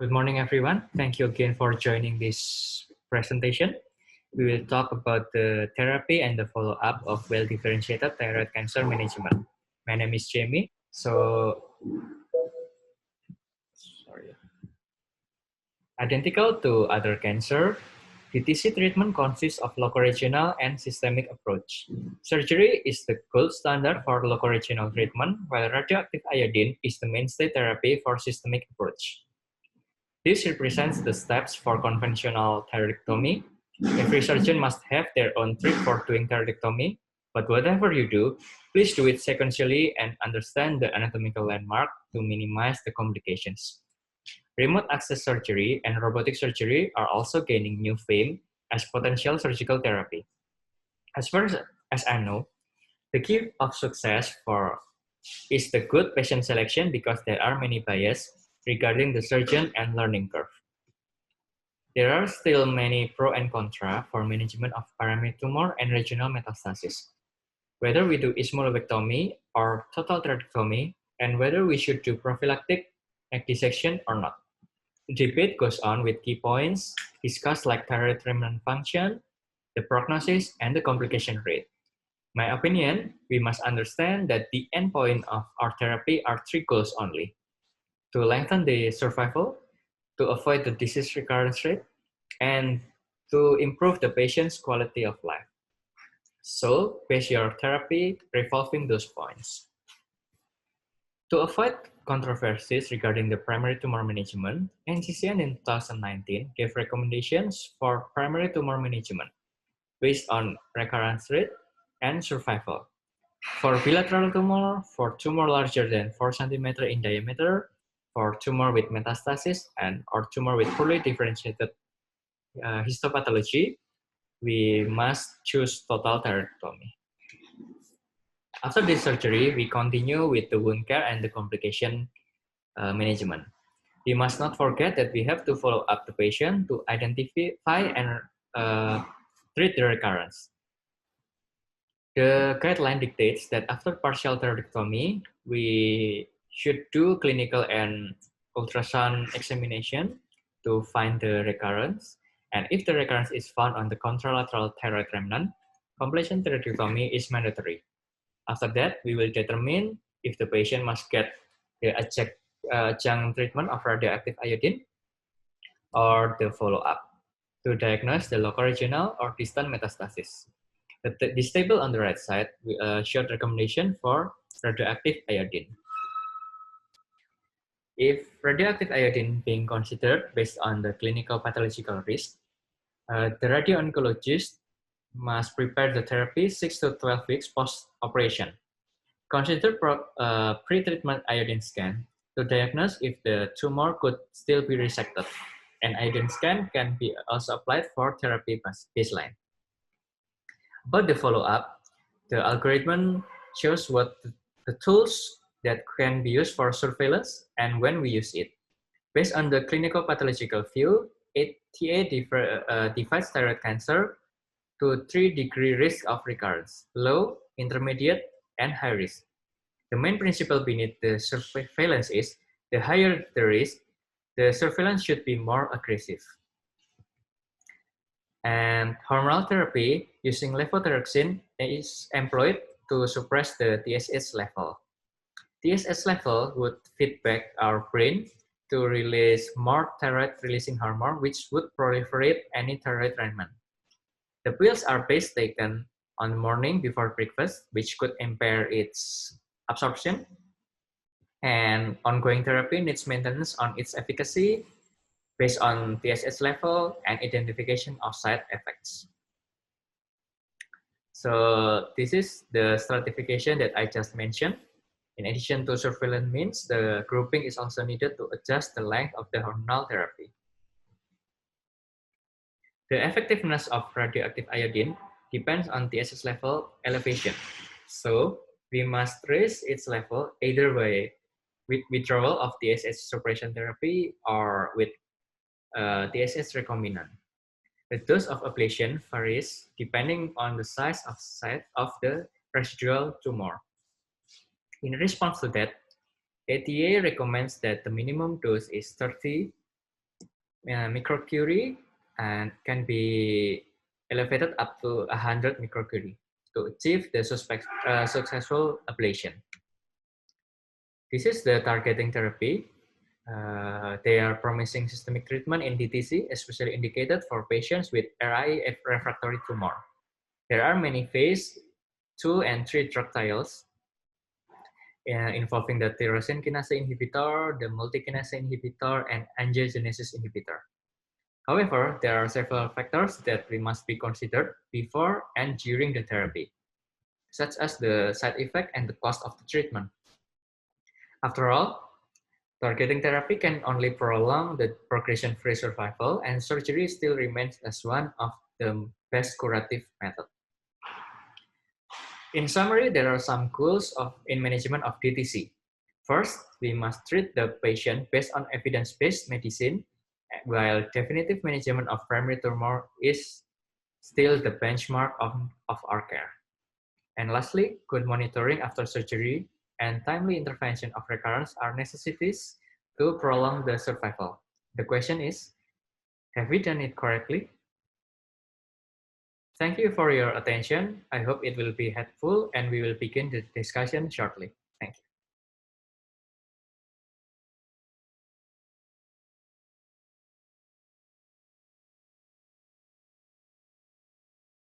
Good morning, everyone. Thank you again for joining this presentation. We will talk about the therapy and the follow-up of well-differentiated thyroid cancer management. My name is Jamie. Sorry. Identical to other cancer, DTC treatment consists of locoregional and systemic approach. Surgery is the gold standard for locoregional treatment, while radioactive iodine is the mainstay therapy for systemic approach. This represents the steps for conventional thyroidectomy. Every surgeon must have their own trick for doing thyroidectomy, but whatever you do, please do it sequentially and understand the anatomical landmark to minimize the complications. Remote access surgery and robotic surgery are also gaining new fame as potential surgical therapy. As far as I know, the key of success is the good patient selection because there are many bias regarding the surgeon and learning curve. There are still many pro and contra for management of primary tumor and regional metastasis. Whether we do ismolobectomy or total thyroidectomy, and whether we should do prophylactic neck dissection or not. The debate goes on with key points discussed like thyroid remnant function, the prognosis, and the complication rate. My opinion, we must understand that the endpoint of our therapy are three goals only: to lengthen the survival, to avoid the disease recurrence rate, and to improve the patient's quality of life. So, base your therapy revolving those points. To avoid controversies regarding the primary tumor management, NCCN in 2019 gave recommendations for primary tumor management based on recurrence rate and survival. For bilateral tumor, for tumor larger than 4 cm in diameter, for tumor with metastasis, and or tumor with poorly differentiated histopathology, we must choose total thyroidectomy. After this surgery, we continue with the wound care and the complication management. We must not forget that we have to follow up the patient to identify and treat the recurrence. The guideline dictates that after partial thyroidectomy, we should do clinical and ultrasound examination to find the recurrence. And if the recurrence is found on the contralateral thyroid remnant, completion thyroidectomy is mandatory. After that, we will determine if the patient must get the adjunct treatment of radioactive iodine or the follow-up to diagnose the locoregional or distant metastasis. This table on the right side showed recommendation for radioactive iodine. If radioactive iodine being considered based on the clinical pathological risk, the radio-oncologist must prepare the therapy 6 to 12 weeks post-operation. Consider pre-treatment iodine scan to diagnose if the tumor could still be resected. An iodine scan can be also applied for therapy baseline. About the follow-up, the algorithm shows what the tools that can be used for surveillance and when we use it. Based on the clinical pathological view, ATA divides thyroid cancer to 3-degree risk of recurrence: low, intermediate, and high risk. The main principle beneath the surveillance is the higher the risk, the surveillance should be more aggressive. And hormonal therapy using levothyroxine is employed to suppress the TSH level. TSH level would feedback our brain to release more thyroid-releasing hormone, which would proliferate any thyroid remnant. The pills are best taken on the morning before breakfast, which could impair its absorption. And ongoing therapy needs maintenance on its efficacy based on TSH level and identification of side effects. So this is the stratification that I just mentioned. In addition to surveillance means, the grouping is also needed to adjust the length of the hormonal therapy. The effectiveness of radioactive iodine depends on TSH level elevation. So we must raise its level either by withdrawal of TSH suppression therapy or with TSH recombinant. The dose of ablation varies depending on the size of the residual tumor. In response to that, ATA recommends that the minimum dose is 30 microcurie and can be elevated up to 100 microcurie to achieve the successful ablation. This is the targeting therapy. They are promising systemic treatment in DTC, especially indicated for patients with RI refractory tumor. There are many phase 2 and 3 drug trials involving the tyrosine kinase inhibitor, the multikinase inhibitor, and angiogenesis inhibitor. However, there are several factors that we must be considered before and during the therapy, such as the side effect and the cost of the treatment. After all, targeting therapy can only prolong the progression-free survival, and surgery still remains as one of the best curative methods. In summary, there are some goals in management of DTC. First, we must treat the patient based on evidence-based medicine, while definitive management of primary tumor is still the benchmark of our care. And lastly, good monitoring after surgery and timely intervention of recurrence are necessities to prolong the survival. The question is, have we done it correctly? Thank you for your attention. I hope it will be helpful and we will begin the discussion shortly.